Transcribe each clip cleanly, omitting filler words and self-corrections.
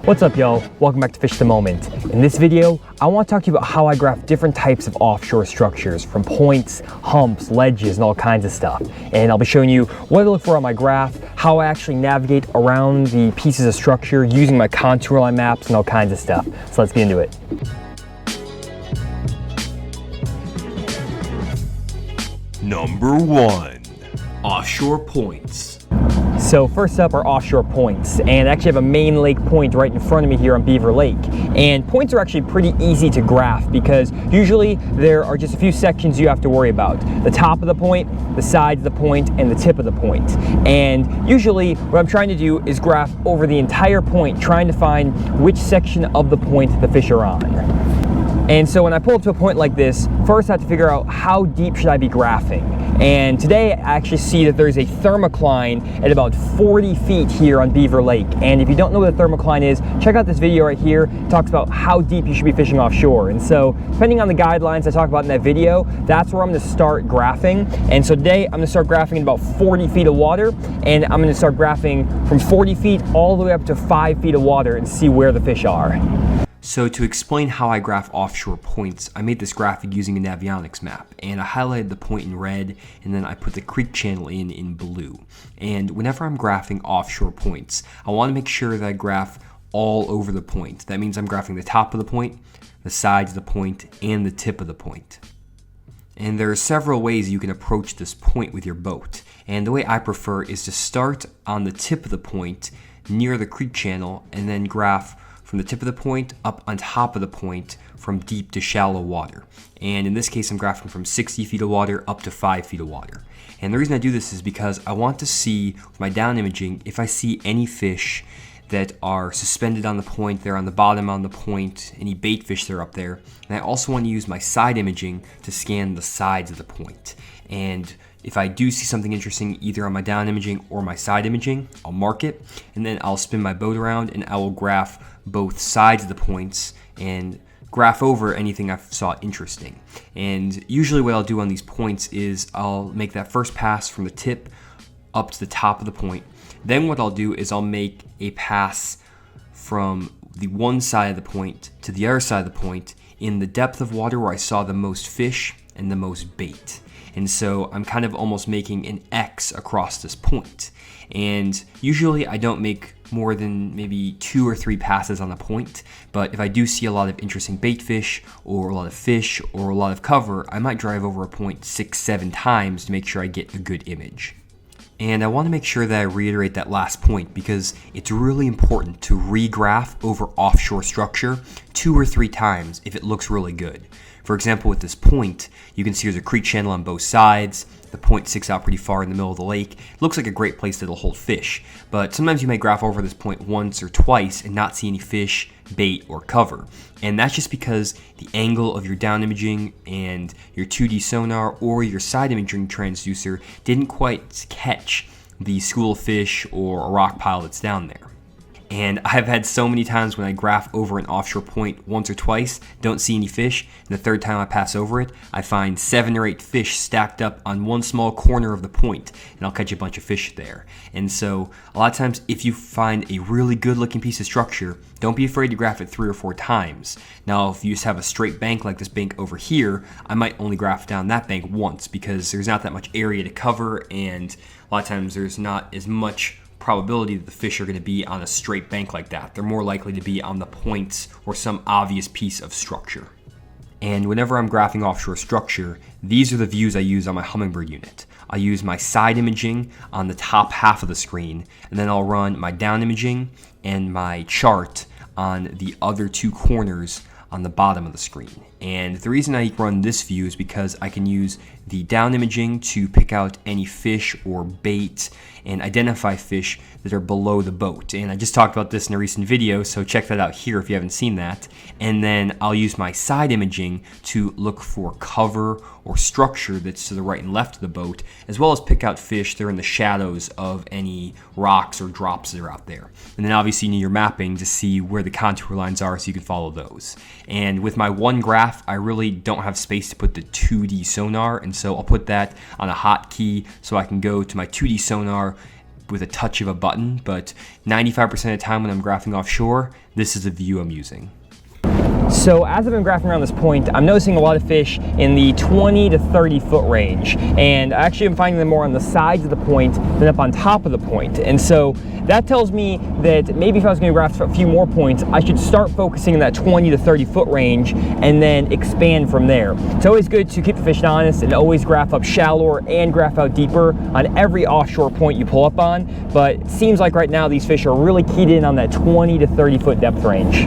What's up, y'all? Welcome back to Fish the Moment. In this video, I want to talk to you about how I graph different types of offshore structures, from points, humps, ledges, and all kinds of stuff. And I'll be showing you what I look for on my graph, how I actually navigate around the pieces of structure using my contour line maps and all kinds of stuff. So let's get into it. Number 1. Offshore Points. So first up are offshore points, and I actually have a main lake point right in front of me here on Beaver Lake. And points are actually pretty easy to graph because usually there are just a few sections you have to worry about. The top of the point, the sides of the point, and the tip of the point. And usually what I'm trying to do is graph over the entire point, trying to find which section of the point the fish are on. And so when I pull up to a point like this, first I have to figure out how deep should I be graphing. And today I actually see that there's a thermocline at about 40 feet here on Beaver Lake. And if you don't know what a thermocline is, check out this video right here. It talks about how deep you should be fishing offshore. And so depending on the guidelines I talk about in that video, that's where I'm gonna start graphing. And so today I'm gonna start graphing at about 40 feet of water, and I'm gonna start graphing from 40 feet all the way up to 5 feet of water and see where the fish are. So to explain how I graph offshore points, I made this graphic using a Navionics map, and I highlighted the point in red, and then I put the creek channel in blue. And whenever I'm graphing offshore points, I want to make sure that I graph all over the point. That means I'm graphing the top of the point, the sides of the point, and the tip of the point. And there are several ways you can approach this point with your boat. And the way I prefer is to start on the tip of the point near the creek channel and then graph from the tip of the point up on top of the point from deep to shallow water. And in this case, I'm graphing from 60 feet of water up to 5 feet of water. And the reason I do this is because I want to see with my down imaging if I see any fish that are suspended on the point, they're on the bottom on the point, any bait fish that are up there. And I also want to use my side imaging to scan the sides of the point. And if I do see something interesting either on my down imaging or my side imaging, I'll mark it, and then I'll spin my boat around and I will graph both sides of the points and graph over anything I saw interesting. And usually what I'll do on these points is I'll make that first pass from the tip up to the top of the point. Then what I'll do is I'll make a pass from the one side of the point to the other side of the point in the depth of water where I saw the most fish and the most bait. And so I'm kind of almost making an X across this point. And usually I don't make more than maybe 2 or 3 passes on a point, but if I do see a lot of interesting bait fish or a lot of fish or a lot of cover, I might drive over a point 6-7 times to make sure I get a good image. And I want to make sure that I reiterate that last point because it's really important to regraph over offshore structure 2 or 3 times if it looks really good. For example, with this point, you can see there's a creek channel on both sides. The point sticks out pretty far in the middle of the lake. It looks like a great place that'll hold fish, but sometimes you may graph over this point once or twice and not see any fish, bait, or cover. And that's just because the angle of your down imaging and your 2D sonar or your side imaging transducer didn't quite catch the school of fish or a rock pile that's down there. And I've had so many times when I graph over an offshore point once or twice, don't see any fish, and the third time I pass over it, I find 7 or 8 fish stacked up on one small corner of the point, and I'll catch a bunch of fish there. And so a lot of times if you find a really good looking piece of structure, don't be afraid to graph it 3 or 4 times. Now if you just have a straight bank like this bank over here, I might only graph down that bank once because there's not that much area to cover, and a lot of times there's not as much probability that the fish are going to be on a straight bank like that. They're more likely to be on the points or some obvious piece of structure. And whenever I'm graphing offshore structure, these are the views I use on my Hummingbird unit. I use my side imaging on the top half of the screen, and then I'll run my down imaging and my chart on the other 2 corners on the bottom of the screen. And the reason I run this view is because I can use the down imaging to pick out any fish or bait and identify fish that are below the boat. And I just talked about this in a recent video, so check that out here if you haven't seen that. And then I'll use my side imaging to look for cover or structure that's to the right and left of the boat, as well as pick out fish that are in the shadows of any rocks or drops that are out there. And then obviously you need your mapping to see where the contour lines are so you can follow those. And with my one graph, I really don't have space to put the 2D sonar, and so I'll put that on a hotkey so I can go to my 2D sonar with a touch of a button, but 95% of the time when I'm graphing offshore, this is the view I'm using. So as I've been graphing around this point, I'm noticing a lot of fish in the 20 to 30 foot range. And I actually am finding them more on the sides of the point than up on top of the point. And so that tells me that maybe if I was going to graph a few more points, I should start focusing in that 20 to 30 foot range and then expand from there. It's always good to keep the fish honest and always graph up shallower and graph out deeper on every offshore point you pull up on. But it seems like right now these fish are really keyed in on that 20 to 30 foot depth range.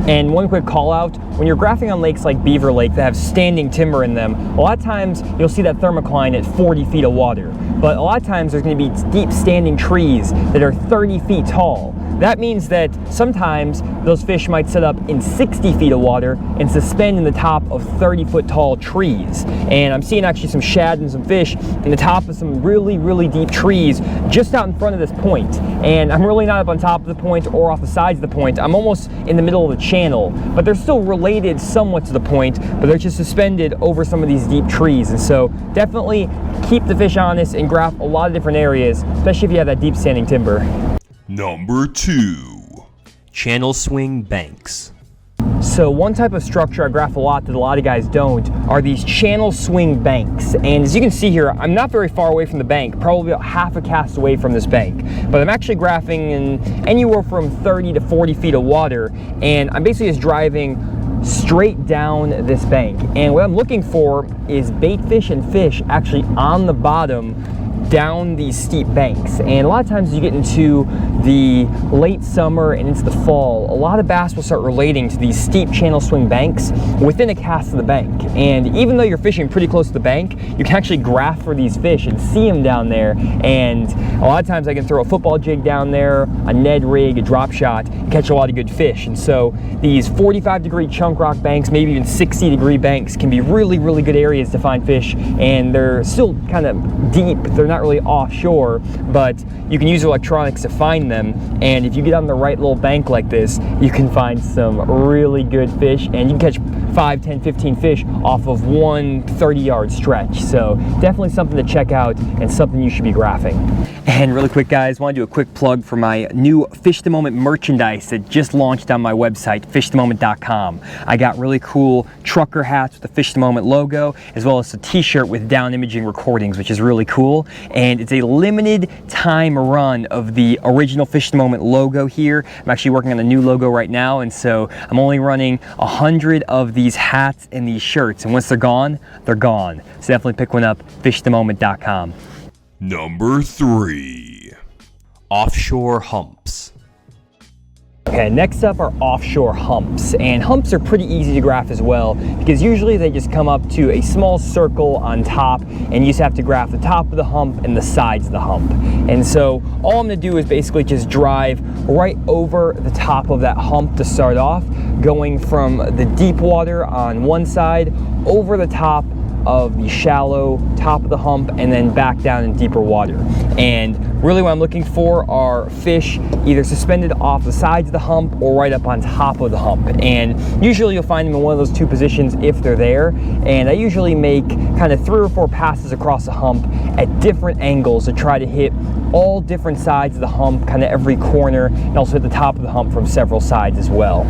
And one quick call out, when you're graphing on lakes like Beaver Lake that have standing timber in them, a lot of times you'll see that thermocline at 40 feet of water. But a lot of times there's going to be deep standing trees that are 30 feet tall. That means that sometimes those fish might set up in 60 feet of water and suspend in the top of 30 foot tall trees. And I'm seeing actually some shad and some fish in the top of some really, really deep trees just out in front of this point. And I'm really not up on top of the point or off the sides of the point. I'm almost in the middle of the channel, but they're still related somewhat to the point, but they're just suspended over some of these deep trees. And so definitely keep the fish honest and graph a lot of different areas, especially if you have that deep standing timber. Number 2, channel swing banks. So one type of structure I graph a lot that a lot of guys don't are these channel swing banks. And as you can see here, I'm not very far away from the bank, probably about half a cast away from this bank. But I'm actually graphing in anywhere from 30 to 40 feet of water, and I'm basically just driving straight down this bank. And what I'm looking for is bait fish and fish actually on the bottom down these steep banks. And a lot of times as you get into the late summer and into the fall, a lot of bass will start relating to these steep channel swing banks within a cast of the bank. And even though you're fishing pretty close to the bank, you can actually graph for these fish and see them down there. And a lot of times I can throw a football jig down there, a Ned rig, a drop shot, and catch a lot of good fish. And so these 45-degree chunk rock banks, maybe even 60-degree banks, can be really, really good areas to find fish. And they're still kind of deep. They're not really offshore, but you can use electronics to find them. And if you get on the right little bank like this, you can find some really good fish, and you can catch 5, 10, 15 fish off of one 30-yard stretch. So definitely something to check out and something you should be graphing. And really quick, guys, want to do a quick plug for my new Fish the Moment merchandise that just launched on my website, fishthemoment.com. I got really cool trucker hats with the Fish the Moment logo, as well as a t-shirt with down imaging recordings, which is really cool. And it's a limited time run of the original Fish the Moment logo here. I'm actually working on a new logo right now, and so I'm only running 100 of these hats and these shirts, and once they're gone, they're gone. So definitely pick one up, fishthemoment.com. Number 3, offshore humps. Okay, next up are offshore humps, and humps are pretty easy to graph as well, because usually they just come up to a small circle on top, and you just have to graph the top of the hump and the sides of the hump. And so all I'm going to do is basically just drive right over the top of that hump to start off, going from the deep water on one side over the top of the shallow top of the hump and then back down in deeper water. And really what I'm looking for are fish either suspended off the sides of the hump or right up on top of the hump. And usually you'll find them in one of those two positions if they're there. And I usually make kind of 3 or 4 passes across the hump at different angles to try to hit all different sides of the hump, kind of every corner, and also hit the top of the hump from several sides as well.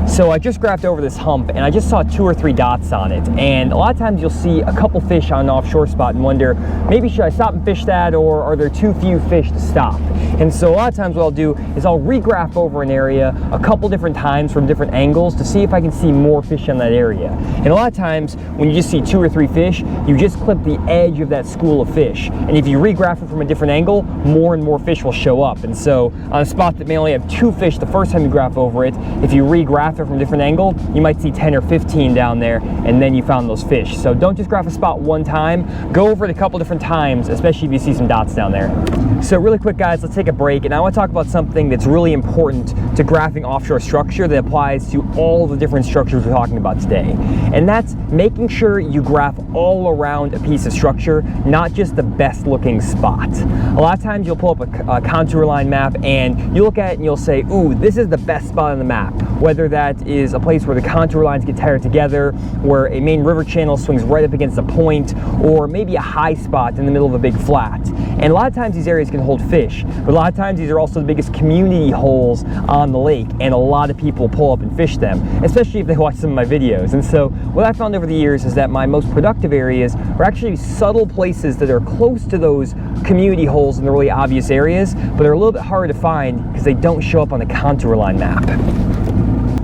So I just graphed over this hump and I just saw 2 or 3 dots on it, and a lot of times you'll see a couple fish on an offshore spot and wonder, maybe should I stop and fish that, or are there too few fish to stop? And so a lot of times what I'll do is I'll regraph over an area a couple different times from different angles to see if I can see more fish in that area. And a lot of times when you just see 2 or 3 fish, you just clip the edge of that school of fish, and if you regraph it from a different angle, more and more fish will show up. And so on a spot that may only have 2 fish the first time you graph over it, if you regraph it from a different angle, you might see 10 or 15 down there, and then you found those fish. So don't just graph a spot one time, go over it a couple different times, especially if you see some dots down there. So really quick, guys, let's take a break, and I want to talk about something that's really important to graphing offshore structure that applies to all the different structures we're talking about today. And that's making sure you graph all around a piece of structure, not just the best looking spot. A lot of times you'll pull up a contour line map and you look at it and you'll say, ooh, this is the best spot on the map. Whether that is a place where the contour lines get tied together, where a main river channel swings right up against a point, or maybe a high spot in the middle of a big flat. And a lot of times these areas can hold fish, but a lot of times these are also the biggest community holes on the lake, and a lot of people pull up and fish them, especially if they watch some of my videos. And so what I found over the years is that my most productive areas are actually subtle places that are close to those community holes in the really obvious areas, but are a little bit harder to find because they don't show up on the contour line map.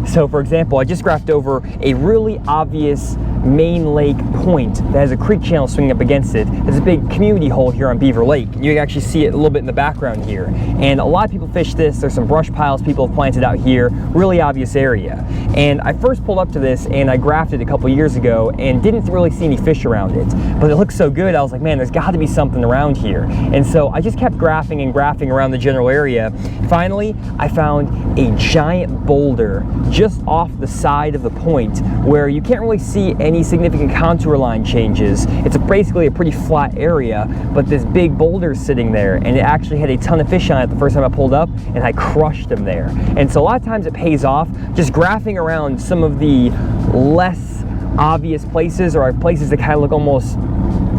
So for example, I just graphed over a really obvious main lake point that has a creek channel swinging up against it. There's a big community hole here on Beaver Lake. You can actually see it a little bit in the background here. And a lot of people fish this. There's some brush piles people have planted out here. Really obvious area. And I first pulled up to this and I graphed it a couple years ago and didn't really see any fish around it. But it looked so good, I was like, man, there's got to be something around here. And so I just kept graphing and graphing around the general area. Finally, I found a giant boulder just off the side of the point where you can't really see any significant contour line changes. It's basically a pretty flat area, but this big boulder is sitting there, and it actually had a ton of fish on it the first time I pulled up, and I crushed them there. And so a lot of times it pays off just graphing around some of the less obvious places, or places that kind of look almost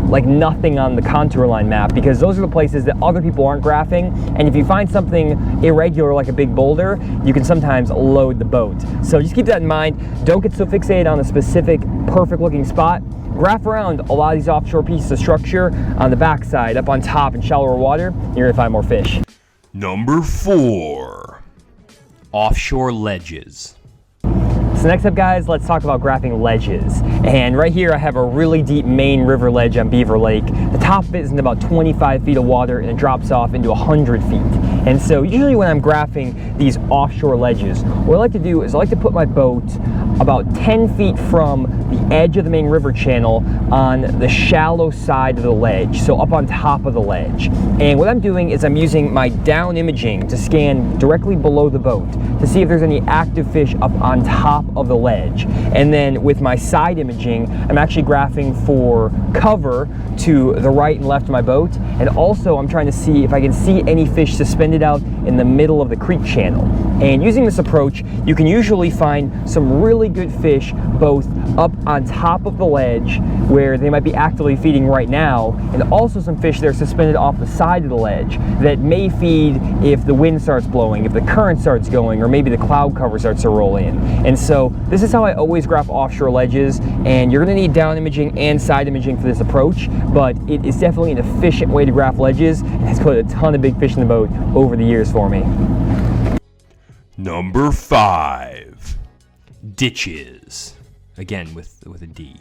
like nothing on the contour line map, because those are the places that other people aren't graphing. And if you find something irregular like a big boulder, you can sometimes load the boat. So just keep that in mind. Don't get so fixated on a specific perfect looking spot. Graph around a lot of these offshore pieces of structure on the backside, up on top in shallower water. You're gonna find more fish. Number 4, offshore ledges. So next up, guys, let's talk about graphing ledges. And right here I have a really deep main river ledge on Beaver Lake. The top of it is in about 25 feet of water and it drops off into 100 feet. And so usually when I'm graphing these offshore ledges, what I like to do is I like to put my boat about 10 feet from the edge of the main river channel on the shallow side of the ledge, so up on top of the ledge. And what I'm doing is I'm using my down imaging to scan directly below the boat to see if there's any active fish up on top of the ledge. And then with my side imaging, I'm actually graphing for cover to the right and left of my boat, and also I'm trying to see if I can see any fish suspended out in the middle of the creek channel. And using this approach, you can usually find some really good fish both up on top of the ledge where they might be actively feeding right now, and also some fish that are suspended off the side of the ledge that may feed if the wind starts blowing, if the current starts going, or maybe the cloud cover starts to roll in. And so this is how I always graph offshore ledges, and you're going to need down imaging and side imaging for this approach, but it is definitely an efficient way to graph ledges and has put a ton of big fish in the boat over the years for me. Number 5, ditches. Again with a D.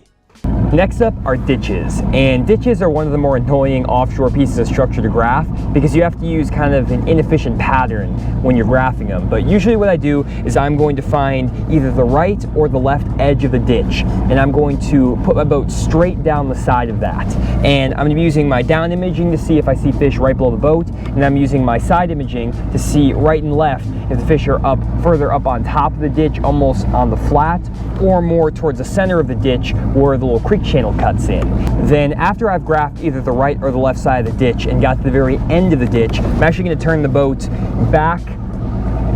Next up are ditches, and ditches are one of the more annoying offshore pieces of structure to graph because you have to use kind of an inefficient pattern when you're graphing them. But usually what I do is I'm going to find either the right or the left edge of the ditch, and I'm going to put my boat straight down the side of that. And I'm going to be using my down imaging to see if I see fish right below the boat, and I'm using my side imaging to see right and left if the fish are further up on top of the ditch, almost on the flat, or more towards the center of the ditch where the little creek channel cuts in. Then after I've graphed either the right or the left side of the ditch and got to the very end of the ditch, I'm actually going to turn the boat back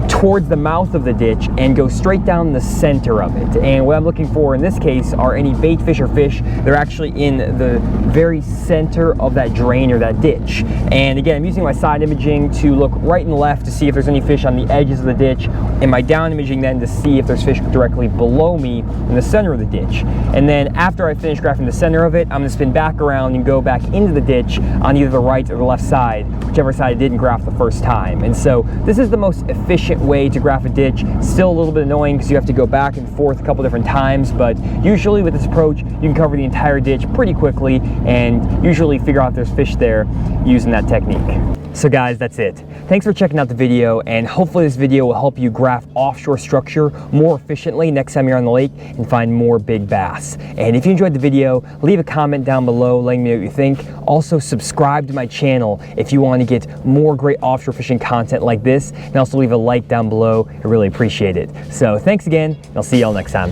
towards the mouth of the ditch and go straight down the center of it. And what I'm looking for in this case are any bait fish or fish that are actually in the very center of that drain or that ditch. And again, I'm using my side imaging to look right and left to see if there's any fish on the edges of the ditch, and my down imaging then to see if there's fish directly below me in the center of the ditch. And then after I finish graphing the center of it, I'm going to spin back around and go back into the ditch on either the right or the left side, whichever side I didn't graph the first time. And so this is the most efficient way to graph a ditch. Still a little bit annoying because you have to go back and forth a couple different times, but usually with this approach you can cover the entire ditch pretty quickly and usually figure out if there's fish there using that technique. So guys, that's it. Thanks for checking out the video, and hopefully this video will help you graph offshore structure more efficiently next time you're on the lake and find more big bass. And if you enjoyed the video, leave a comment down below letting me know what you think. Also subscribe to my channel if you want to get more great offshore fishing content like this, and also leave a like down below. I really appreciate it. So thanks again, and I'll see y'all next time.